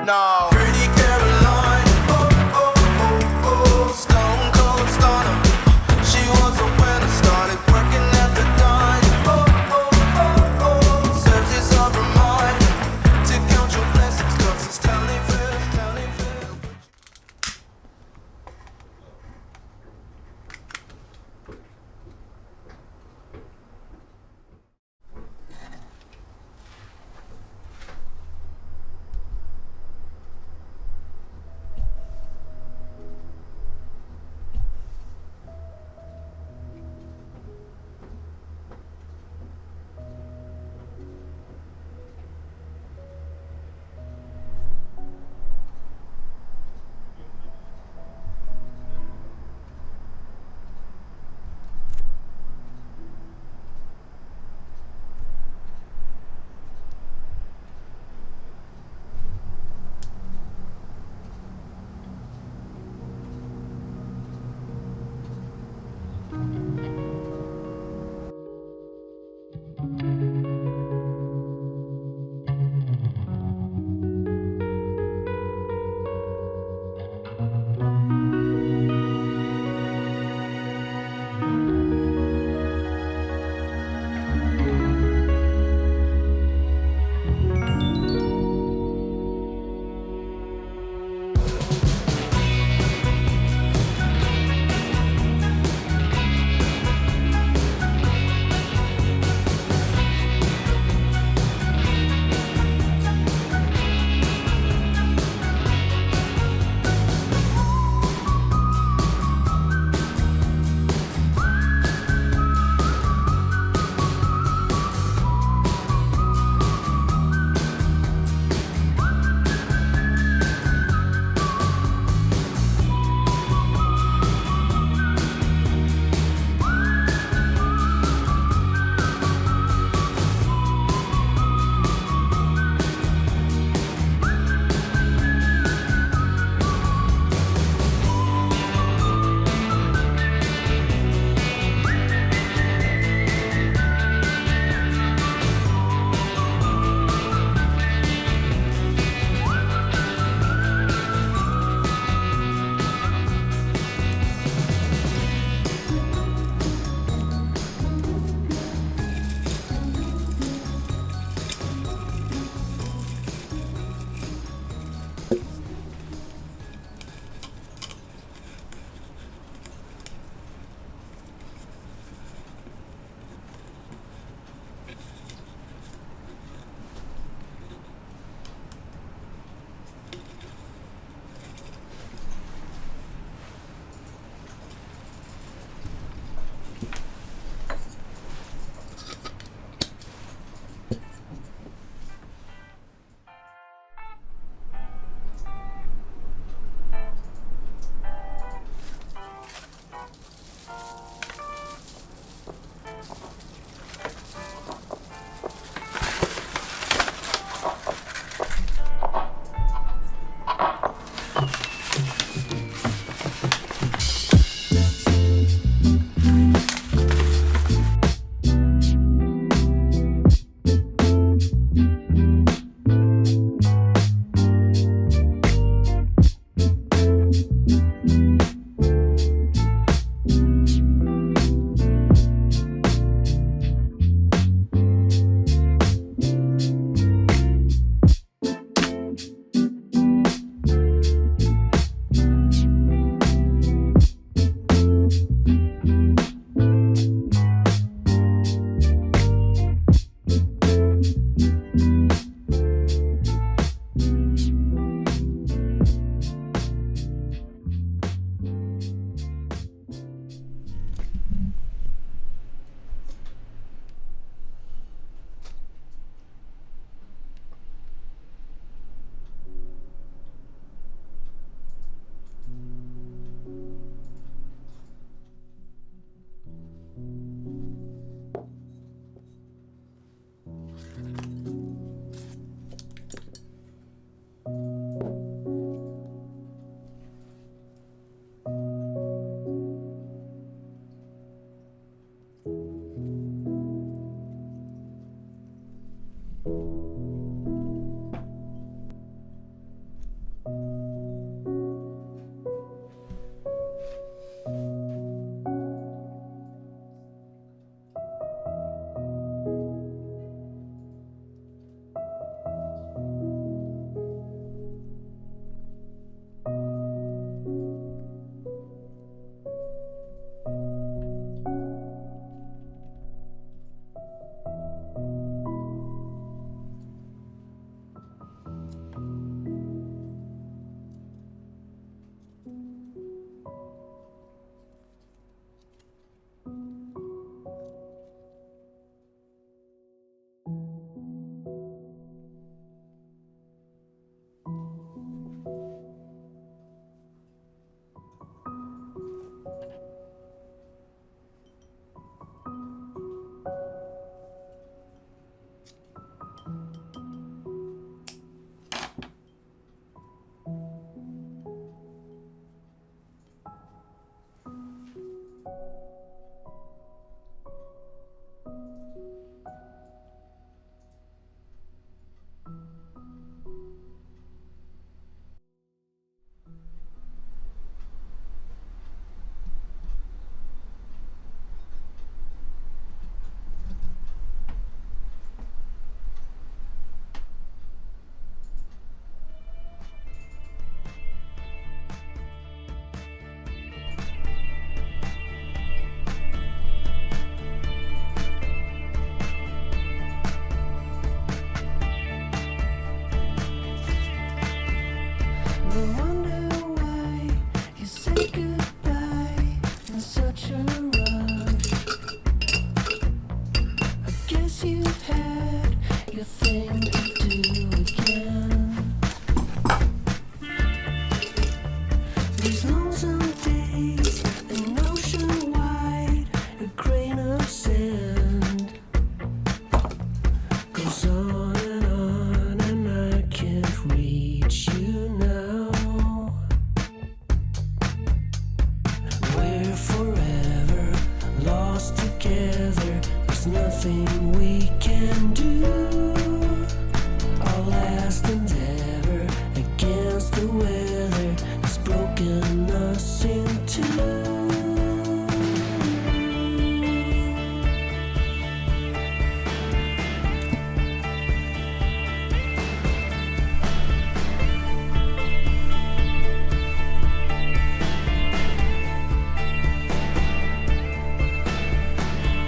no. Pretty Caroline, stone cold stunner. She was a winner, started working at the diner. Serves this up her mind to count your blessings, 'cause it's telling fast, telling fast. I wonder why you said goodbye in such a rush. I guess you had your thing to do again. These lonesome days, an ocean wide, a grain of sand goes on and I can't reach you now. We're forever lost together. There's nothing we can do. Our last endeavor against the weather has broken us in two.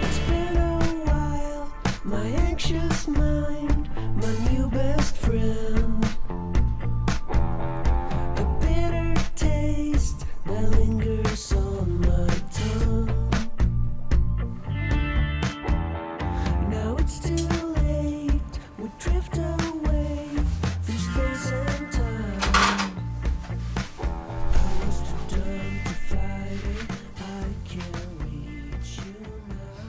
It's been a while, my anxious mind, my new best friend. A bitter taste that lingers on my tongue. Now it's too late, we drift away through space and time. I was too dumb to fight it, I can't reach you now.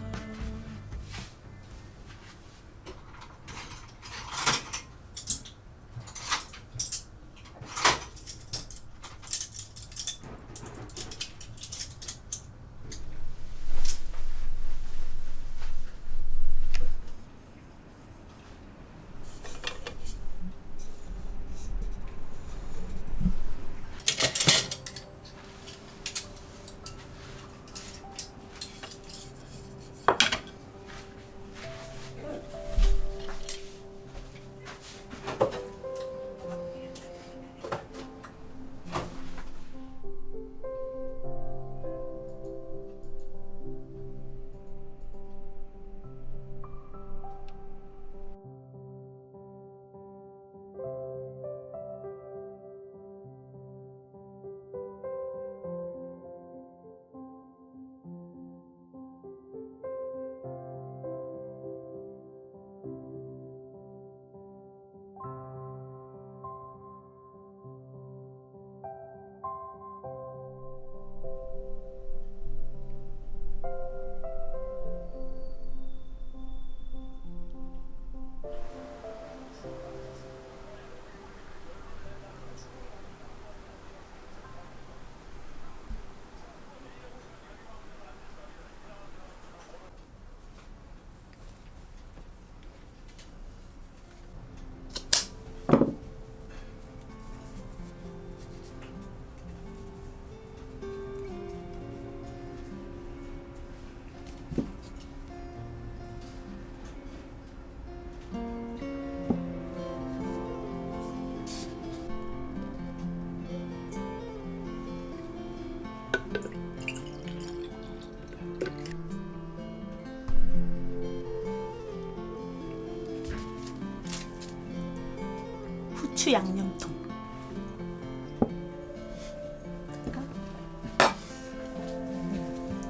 후추 양념통.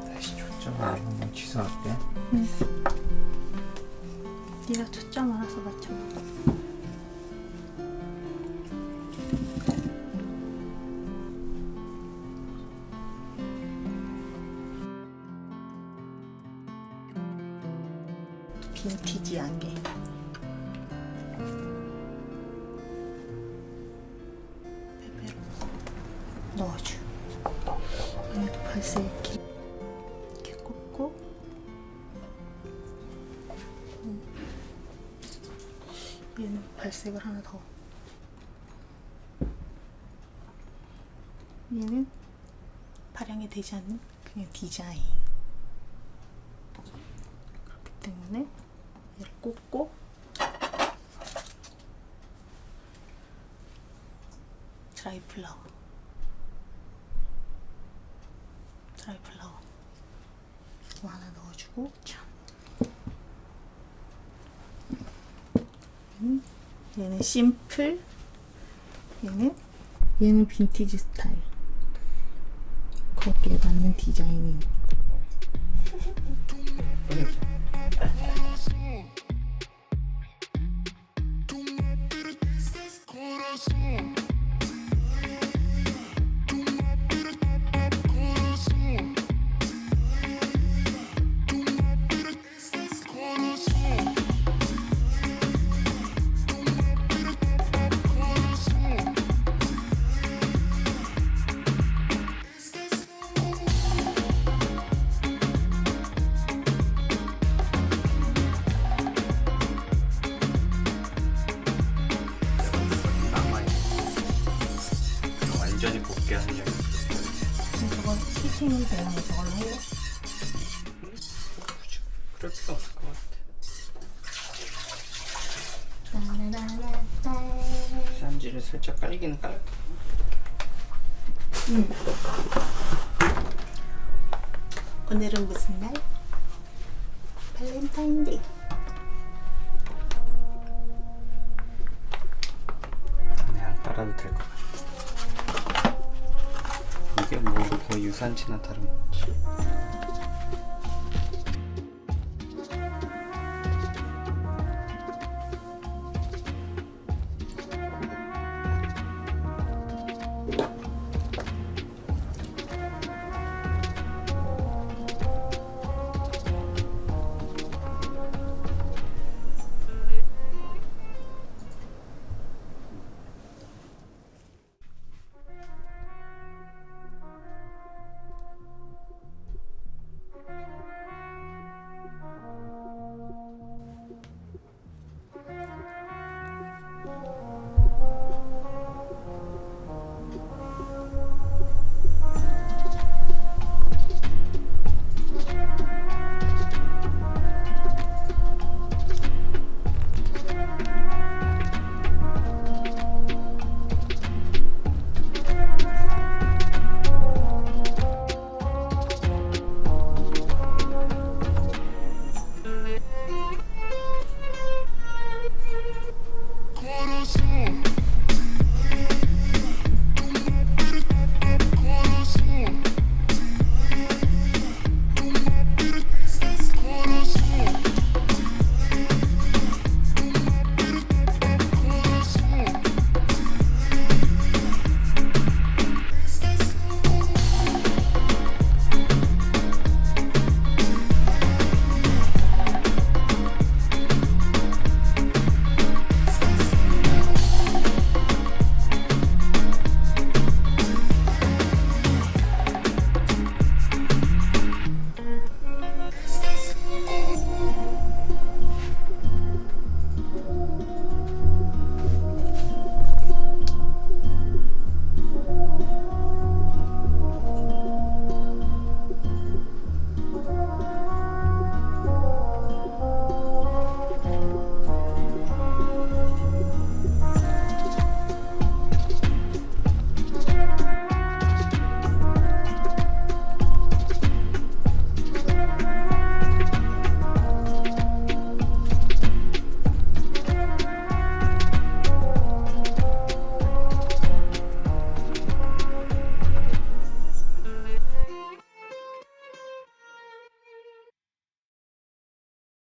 다시 초점을 한번 취소할게. 네가 초점 알아서 맞춰봐. 빈티지 안개. 페페로 넣어줘. 얘도 발색 이렇게 꽂고. 얘는 발색을 하나 더. 얘는 발향이 되지 않는 그냥 디자인. 그렇기 때문에 얘를 꽂고 드라이 플라워 이거 하나 넣어주고. 참. 얘는 심플, 얘는 얘는 빈티지 스타일. 거기에 맞는 디자인이. 완전히 곱게 하려고. 저거 피팅이 되는 거 저걸로 해요? 그럴 필요 없을 것 같아. 쌈지를 살짝 깔기는 깔까? 오늘은 무슨 날? 발렌타인데이. 안에 안 깔아도 될 것 같아. 이게 뭐 거의 유산지나 다름없지.